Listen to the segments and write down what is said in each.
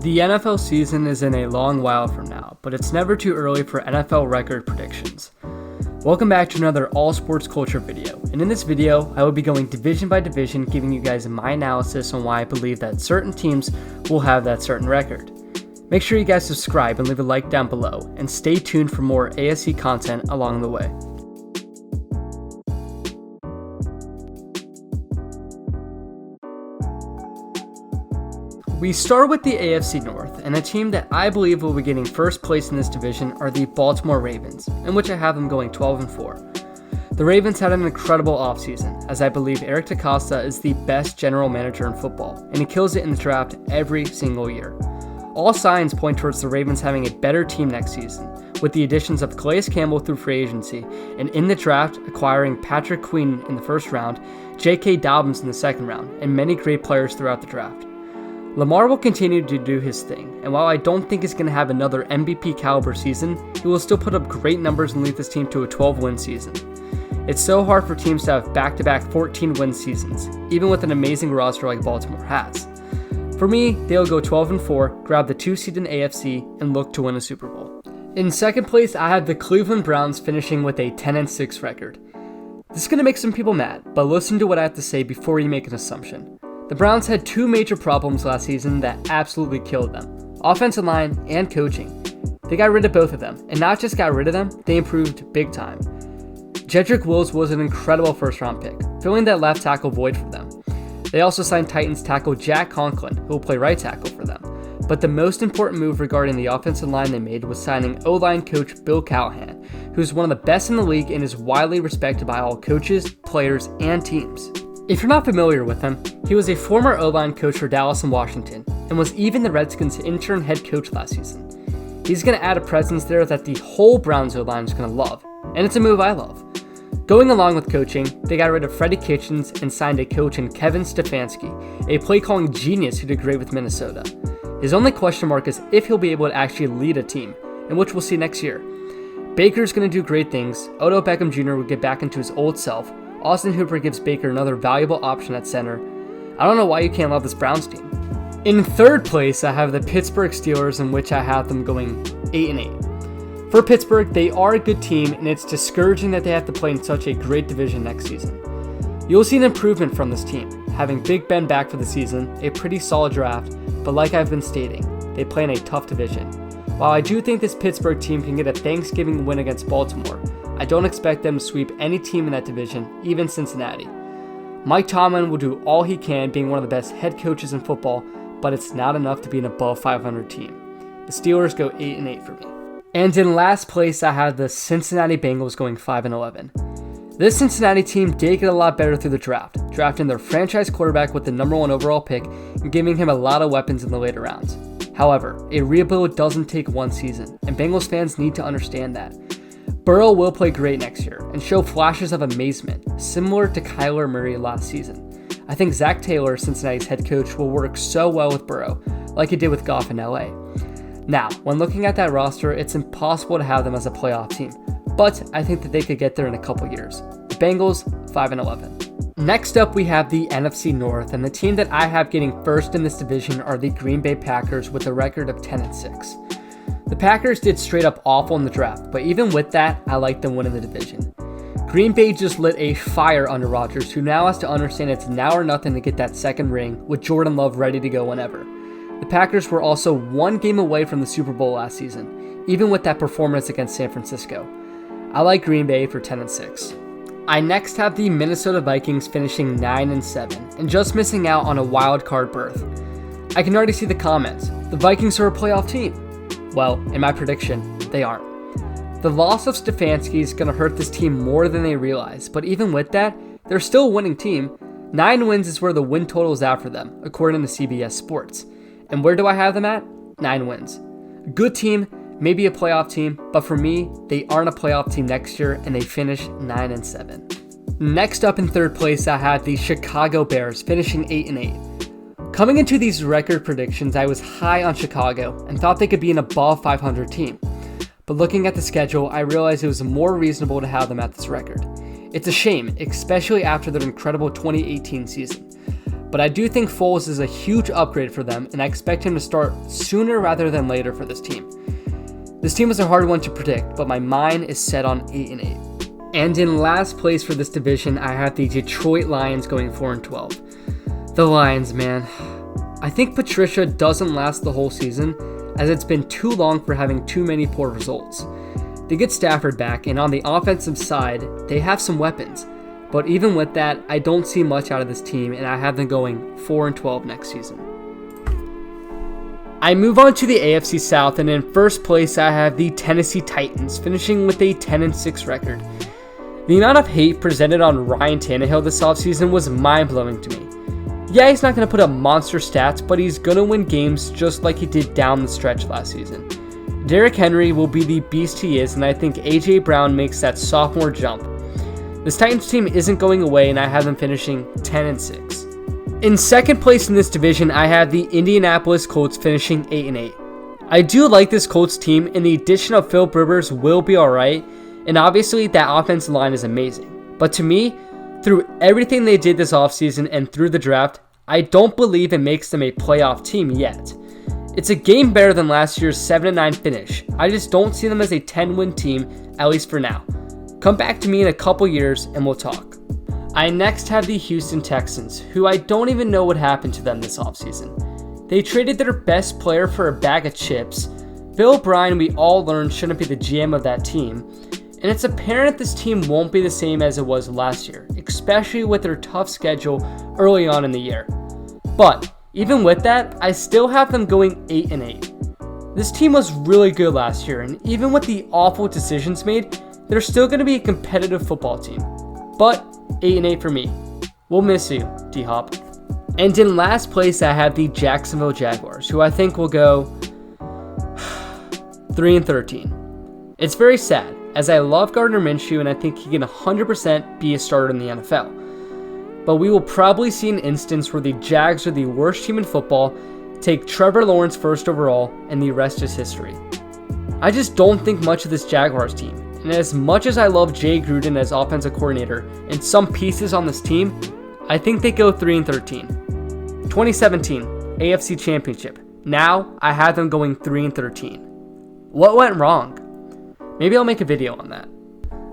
The NFL season is in a long while from now, but it's never too early for NFL record predictions. Welcome back to another all sports culture video, and in this video, I will be going division by division, giving you guys my analysis on why I believe that certain teams will have that certain record. Make sure you guys subscribe and leave a like down below, and stay tuned for more AFC content along the way. We start with the AFC North, and a team that I believe will be getting first place in this division are the Baltimore Ravens, in which I have them going 12-4. The Ravens had an incredible offseason, as I believe Eric DeCosta is the best general manager in football, and he kills it in the draft every single year. All signs point towards the Ravens having a better team next season, with the additions of Calais Campbell through free agency, and in the draft acquiring Patrick Queen in the first round, J.K. Dobbins in the second round, and many great players throughout the draft. Lamar will continue to do his thing, and while I don't think he's going to have another MVP caliber season, he will still put up great numbers and lead this team to a 12-win season. It's so hard for teams to have back-to-back 14-win seasons, even with an amazing roster like Baltimore has. For me, they'll go 12-4, grab the 2 seed in AFC, and look to win a Super Bowl. In second place, I have the Cleveland Browns finishing with a 10-6 record. This is going to make some people mad, but listen to what I have to say before you make an assumption. The Browns had 2 major problems last season that absolutely killed them: offensive line and coaching. They got rid of both of them, and not just got rid of them, they improved big time. Jedrick Wills was an incredible first-round pick, filling that left tackle void for them. They also signed Titans tackle Jack Conklin, who will play right tackle for them. But the most important move regarding the offensive line they made was signing O-line coach Bill Callahan, who's one of the best in the league and is widely respected by all coaches, players, and teams. If you're not familiar with him, he was a former O-line coach for Dallas and Washington, and was even the Redskins' intern head coach last season. He's going to add a presence there that the whole Browns O-line is going to love, and it's a move I love. Going along with coaching, they got rid of Freddie Kitchens and signed a coach in Kevin Stefanski, a play-calling genius who did great with Minnesota. His only question mark is if he'll be able to actually lead a team, and which we'll see next year. Baker's going to do great things, Odell Beckham Jr. will get back into his old self, Austin Hooper gives Baker another valuable option at center. I don't know why you can't love this Browns team. In third place, I have the Pittsburgh Steelers, in which I have them going 8-8. For Pittsburgh, they are a good team, and it's discouraging that they have to play in such a great division next season. You'll see an improvement from this team, having Big Ben back for the season, a pretty solid draft, but like I've been stating, they play in a tough division. While I do think this Pittsburgh team can get a Thanksgiving win against Baltimore, I don't expect them to sweep any team in that division, even Cincinnati. Mike Tomlin will do all he can, being one of the best head coaches in football, but it's not enough to be an above 500 team. The Steelers go 8-8 for me. And in last place, I have the Cincinnati Bengals going 5-11. This Cincinnati team did get a lot better through the draft, drafting their franchise quarterback with the number 1 overall pick and giving him a lot of weapons in the later rounds. However, a rebuild doesn't take one season, and Bengals fans need to understand that. Burrow will play great next year and show flashes of amazement, similar to Kyler Murray last season. I think Zach Taylor, Cincinnati's head coach, will work so well with Burrow, like he did with Goff in LA. Now, when looking at that roster, it's impossible to have them as a playoff team, but I think that they could get there in a couple years. The Bengals, 5-11. Next up, we have the NFC North, and the team that I have getting first in this division are the Green Bay Packers with a record of 10-6. The Packers did straight up awful in the draft, but even with that, I like them winning the division. Green Bay just lit a fire under Rodgers, who now has to understand it's now or nothing to get that second ring, with Jordan Love ready to go whenever. The Packers were also 1 game away from the Super Bowl last season, even with that performance against San Francisco. I like Green Bay for 10-6. I next have the Minnesota Vikings finishing 9-7, and just missing out on a wild card berth. I can already see the comments. The Vikings are a playoff team. Well, in my prediction, they aren't. The loss of Stefanski is going to hurt this team more than they realize, but even with that, they're still a winning team. 9 wins is where the win total is at for them, according to CBS Sports. And where do I have them at? 9 wins. Good team, maybe a playoff team, but for me, they aren't a playoff team next year, and they finish 9-7. Next up in third place, I have the Chicago Bears finishing 8-8. Coming into these record predictions, I was high on Chicago and thought they could be an above 500 team. But looking at the schedule, I realized it was more reasonable to have them at this record. It's a shame, especially after their incredible 2018 season. but I do think Foles is a huge upgrade for them, and I expect him to start sooner rather than later for this team. This team is a hard one to predict, but my mind is set on 8-8. And in last place for this division, I have the Detroit Lions going 4-12. The Lions, man. I think Patricia doesn't last the whole season, as it's been too long for having too many poor results. They get Stafford back, and on the offensive side, they have some weapons. But even with that, I don't see much out of this team, and I have them going 4-12 next season. I move on to the AFC South, and in first place I have the Tennessee Titans, finishing with a 10-6 record. The amount of hate presented on Ryan Tannehill this offseason was mind-blowing to me. Yeah, he's not going to put up monster stats, but he's going to win games just like he did down the stretch last season. Derrick Henry will be the beast he is, and I think A.J. Brown makes that sophomore jump. This Titans team isn't going away, and I have them finishing 10-6. In second place in this division, I have the Indianapolis Colts finishing 8-8. I do like this Colts team, and the addition of Philip Rivers will be alright, and obviously that offensive line is amazing. But to me, through everything they did this offseason and through the draft, I don't believe it makes them a playoff team yet. It's a game better than last year's 7-9 finish. I just don't see them as a 10-win team, at least for now. Come back to me in a couple years and we'll talk. I next have the Houston Texans, who I don't even know what happened to them this offseason. They traded their best player for a bag of chips. Bill O'Brien, we all learned, shouldn't be the GM of that team. And it's apparent this team won't be the same as it was last year, especially with their tough schedule early on in the year. But even with that, I still have them going 8-8. This team was really good last year, and even with the awful decisions made, they're still going to be a competitive football team. But 8-8 for me. We'll miss you, D-Hop. And in last place, I have the Jacksonville Jaguars, who I think will go 3-13. It's very sad, as I love Gardner Minshew and I think he can 100% be a starter in the NFL. But we will probably see an instance where the Jags are the worst team in football, take Trevor Lawrence first overall, and the rest is history. I just don't think much of this Jaguars team, and as much as I love Jay Gruden as offensive coordinator and some pieces on this team, I think they go 3-13. 2017, AFC Championship. Now, I have them going 3-13. What went wrong? Maybe I'll make a video on that.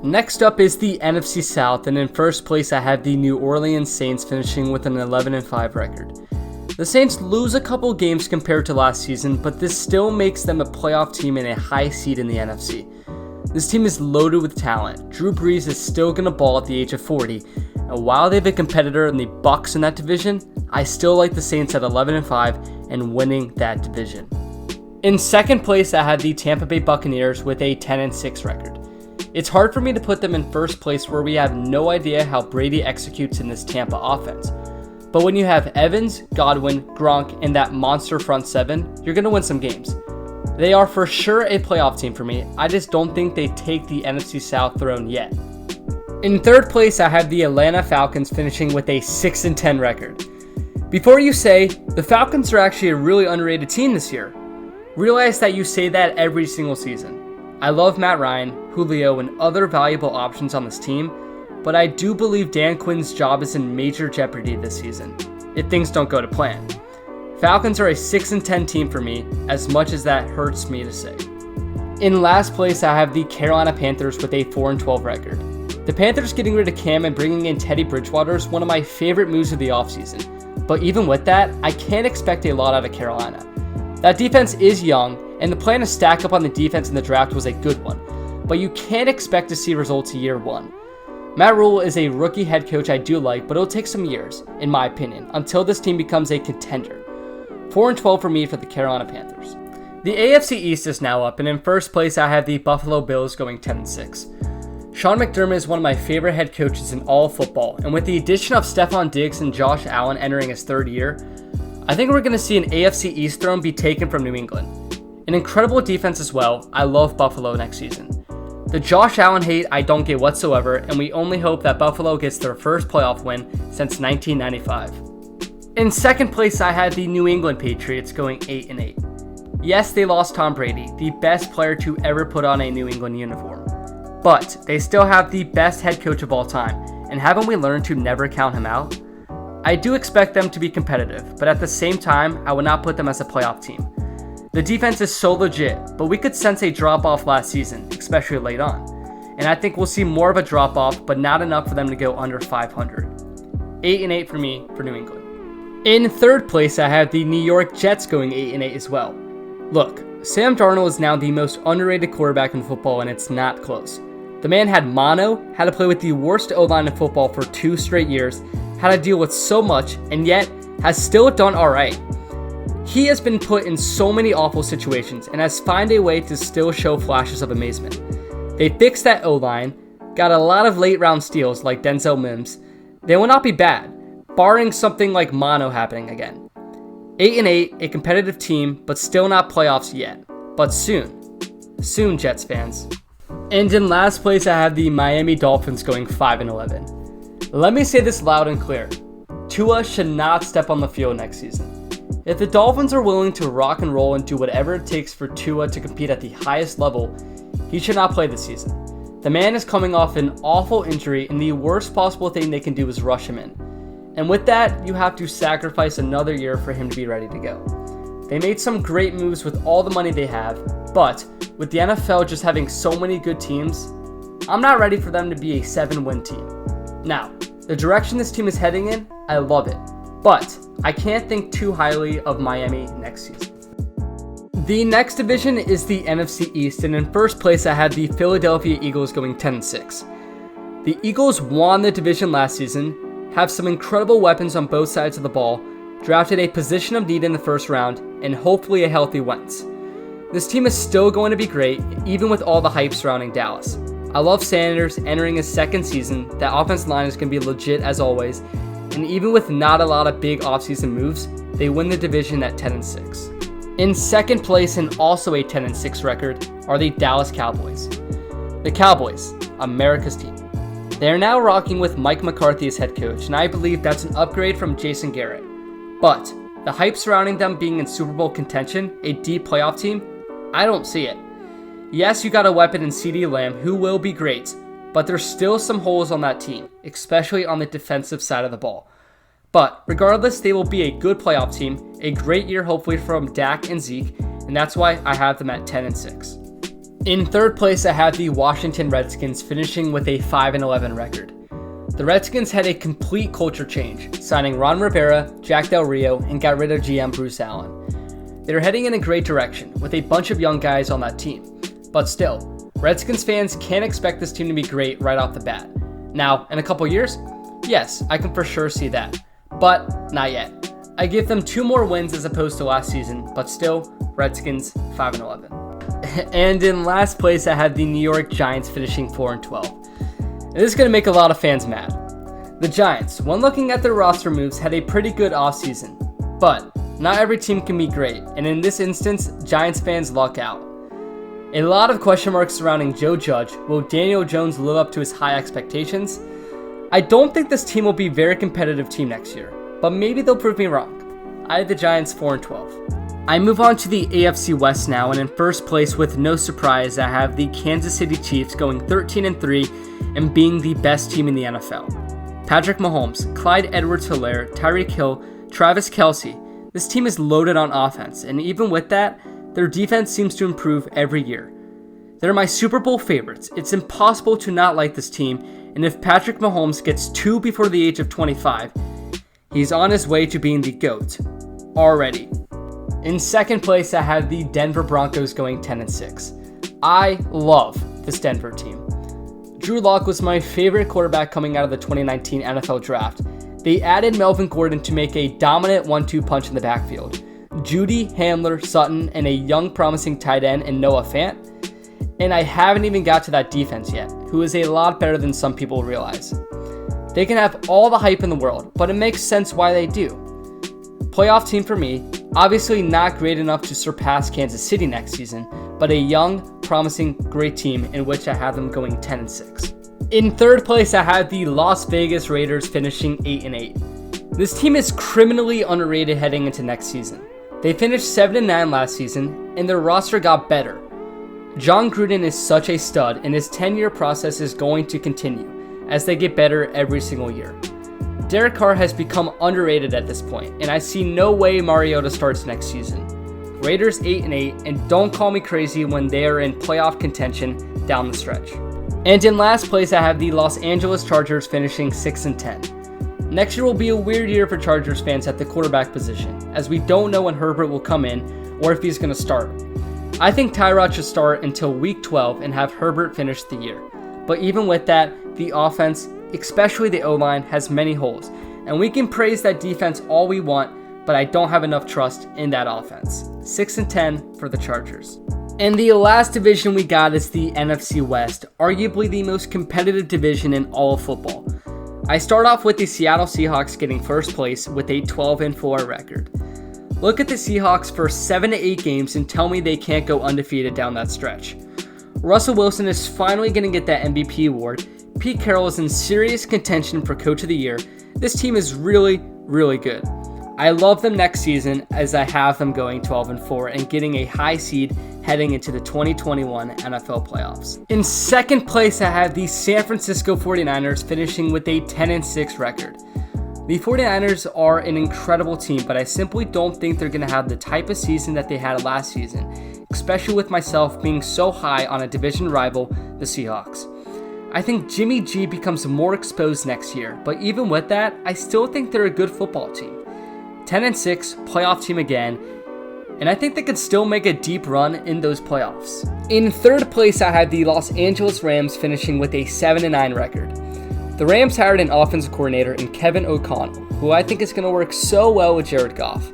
Next up is the NFC South, and in first place I have the New Orleans Saints finishing with an 11-5 record. The Saints lose a couple games compared to last season, but this still makes them a playoff team and a high seed in the NFC. This team is loaded with talent. Drew Brees is still going to ball at the age of 40, and while they have a competitor in the Bucs in that division, I still like the Saints at 11-5 and winning that division. In second place, I have the Tampa Bay Buccaneers with a 10-6 record. It's hard for me to put them in first place where we have no idea how Brady executes in this Tampa offense. But when you have Evans, Godwin, Gronk, and that monster front seven, you're going to win some games. They are for sure a playoff team for me. I just don't think they take the NFC South throne yet. In third place, I have the Atlanta Falcons finishing with a 6-10 record. Before you say, the Falcons are actually a really underrated team this year, realize that you say that every single season. I love Matt Ryan, Julio, and other valuable options on this team, but I do believe Dan Quinn's job is in major jeopardy this season, if things don't go to plan. Falcons are a 6-10 team for me, as much as that hurts me to say. In last place, I have the Carolina Panthers with a 4-12 record. The Panthers getting rid of Cam and bringing in Teddy Bridgewater is one of my favorite moves of the offseason, but even with that, I can't expect a lot out of Carolina. That defense is young, and the plan to stack up on the defense in the draft was a good one, but you can't expect to see results year one. Matt Rule is a rookie head coach I do like, but it'll take some years, in my opinion, until this team becomes a contender. 4-12 for me for the Carolina Panthers. The AFC East is now up, and in first place I have the Buffalo Bills going 10-6. Sean McDermott is one of my favorite head coaches in all of football, and with the addition of Stephon Diggs and Josh Allen entering his third year, I think we're going to see an AFC East throne be taken from New England. An incredible defense as well. I love Buffalo next season. The Josh Allen hate I don't get whatsoever, and we only hope that Buffalo gets their first playoff win since 1995. In second place, I had the New England Patriots going 8-8. Yes, they lost Tom Brady, the best player to ever put on a New England uniform. But they still have the best head coach of all time, and haven't we learned to never count him out? I do expect them to be competitive, but at the same time, I would not put them as a playoff team. The defense is so legit, but we could sense a drop-off last season, especially late on. And I think we'll see more of a drop-off, but not enough for them to go under 500. 8-8 for me for New England. In third place, I have the New York Jets going 8-8 as well. Look, Sam Darnold is now the most underrated quarterback in football, and it's not close. The man had mono, had to play with the worst O-line in football for 2 straight years, had to deal with so much, and yet has still done alright. He has been put in so many awful situations and has found a way to still show flashes of amazement. They fixed that O-line, got a lot of late round steals like Denzel Mims. They will not be bad, barring something like mono happening again. 8-8, a competitive team, but still not playoffs yet. But soon. Soon, Jets fans. And in last place, I have the Miami Dolphins going 5-11. Let me say this loud and clear. Tua should not step on the field next season. If the Dolphins are willing to rock and roll and do whatever it takes for Tua to compete at the highest level, he should not play this season. The man is coming off an awful injury, and the worst possible thing they can do is rush him in. And with that, you have to sacrifice another year for him to be ready to go. They made some great moves with all the money they have, but with the NFL just having so many good teams, I'm not ready for them to be a 7-win team. Now, the direction this team is heading in, I love it, but I can't think too highly of Miami next season. The next division is the NFC East, and in first place I have the Philadelphia Eagles going 10-6. The Eagles won the division last season, have some incredible weapons on both sides of the ball, drafted a position of need in the first round, and hopefully a healthy Wentz. This team is still going to be great, even with all the hype surrounding Dallas. I love Sanders entering his second season. That offensive line is going to be legit as always, and even with not a lot of big offseason moves, they win the division at 10-6. In second place and also a 10-6 record are the Dallas Cowboys. The Cowboys, America's team. They are now rocking with Mike McCarthy as head coach, and I believe that's an upgrade from Jason Garrett. But the hype surrounding them being in Super Bowl contention, a deep playoff team, I don't see it. Yes, you got a weapon in CeeDee Lamb who will be great, but there's still some holes on that team, especially on the defensive side of the ball. But regardless, they will be a good playoff team, a great year hopefully from Dak and Zeke, and that's why I have them at 10-6. In third place, I have the Washington Redskins finishing with a 5-11 record. The Redskins had a complete culture change, signing Ron Rivera, Jack Del Rio, and got rid of GM Bruce Allen. They're heading in a great direction with a bunch of young guys on that team. But still, Redskins fans can't expect this team to be great right off the bat. Now, in a couple years, yes, I can for sure see that. But not yet. I give them 2 more wins as opposed to last season, but still, Redskins 5-11. And in last place, I have the New York Giants finishing 4-12. And this is going to make a lot of fans mad. The Giants, when looking at their roster moves, had a pretty good offseason. But not every team can be great, and in this instance, Giants fans luck out. A lot of question marks surrounding Joe Judge. Will Daniel Jones live up to his high expectations? I don't think this team will be a very competitive team next year, but maybe they'll prove me wrong. I have the Giants 4-12. I move on to the AFC West now, and in first place, with no surprise, I have the Kansas City Chiefs going 13-3 and being the best team in the NFL. Patrick Mahomes, Clyde Edwards-Helaire, Tyreek Hill, Travis Kelce. This team is loaded on offense, and even with that, their defense seems to improve every year. They're my Super Bowl favorites. It's impossible to not like this team, and if Patrick Mahomes gets 2 before the age of 25, he's on his way to being the GOAT. Already. In second place, I have the Denver Broncos going 10-6. I love this Denver team. Drew Lock was my favorite quarterback coming out of the 2019 NFL Draft. They added Melvin Gordon to make a dominant 1-2 punch in the backfield. Judy, Hamler, Sutton, and a young promising tight end in Noah Fant. And I haven't even got to that defense yet, who is a lot better than some people realize. They can have all the hype in the world, but it makes sense why they do. Playoff team for me, obviously not great enough to surpass Kansas City next season, but a young, promising, great team in which I have them going 10-6. In third place, I have the Las Vegas Raiders finishing 8-8. This team is criminally underrated heading into next season. They finished 7-9 last season, and their roster got better. John Gruden is such a stud, and his 10-year process is going to continue as they get better every single year. Derek Carr has become underrated at this point, and I see no way Mariota starts next season. Raiders 8-8, and don't call me crazy when they are in playoff contention down the stretch. And in last place, I have the Los Angeles Chargers finishing 6-10. Next year will be a weird year for Chargers fans at the quarterback position, as we don't know when Herbert will come in or if he's going to start. I think Tyrod should start until week 12 and have Herbert finish the year. But even with that, the offense, especially the O-line, has many holes, and we can praise that defense all we want, but I don't have enough trust in that offense. 6-10 for the Chargers. And the last division we got is the NFC West, arguably the most competitive division in all of football. I start off with the Seattle Seahawks getting first place with a 12-4 record. Look at the Seahawks for 7 to 8 games and tell me they can't go undefeated down that stretch. Russell Wilson is finally going to get that MVP award. Pete Carroll is in serious contention for Coach of the Year. This team is really, really good. I love them next season as I have them going 12-4 and getting a high seed heading into the 2021 NFL playoffs. In second place, I have the San Francisco 49ers finishing with a 10-6 record. The 49ers are an incredible team, but I simply don't think they're going to have the type of season that they had last season, especially with myself being so high on a division rival, the Seahawks. I think Jimmy G becomes more exposed next year, but even with that, I still think they're a good football team. 10-6, playoff team again, and I think they could still make a deep run in those playoffs. In third place, I have the Los Angeles Rams finishing with a 7-9 record. The Rams hired an offensive coordinator in Kevin O'Connell, who I think is going to work so well with Jared Goff.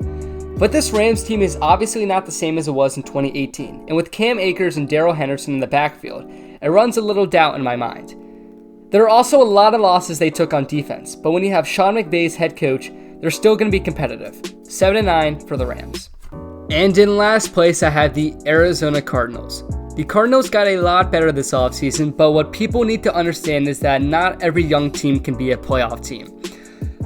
But this Rams team is obviously not the same as it was in 2018, and with Cam Akers and Darrell Henderson in the backfield, it runs a little doubt in my mind. There are also a lot of losses they took on defense, but when you have Sean McVay's head coach, they're still going to be competitive. 7-9 for the Rams. And in last place, I have the Arizona Cardinals. The Cardinals got a lot better this offseason, but what people need to understand is that not every young team can be a playoff team.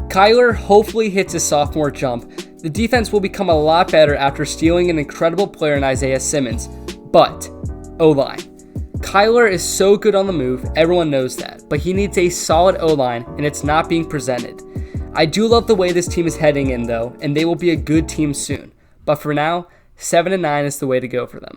Kyler hopefully hits his sophomore jump. The defense will become a lot better after stealing an incredible player in Isaiah Simmons. But, O-line. Kyler is so good on the move, everyone knows that, but he needs a solid O-line, and it's not being presented. I do love the way this team is heading in, though, and they will be a good team soon. But for now, 7-9 is the way to go for them.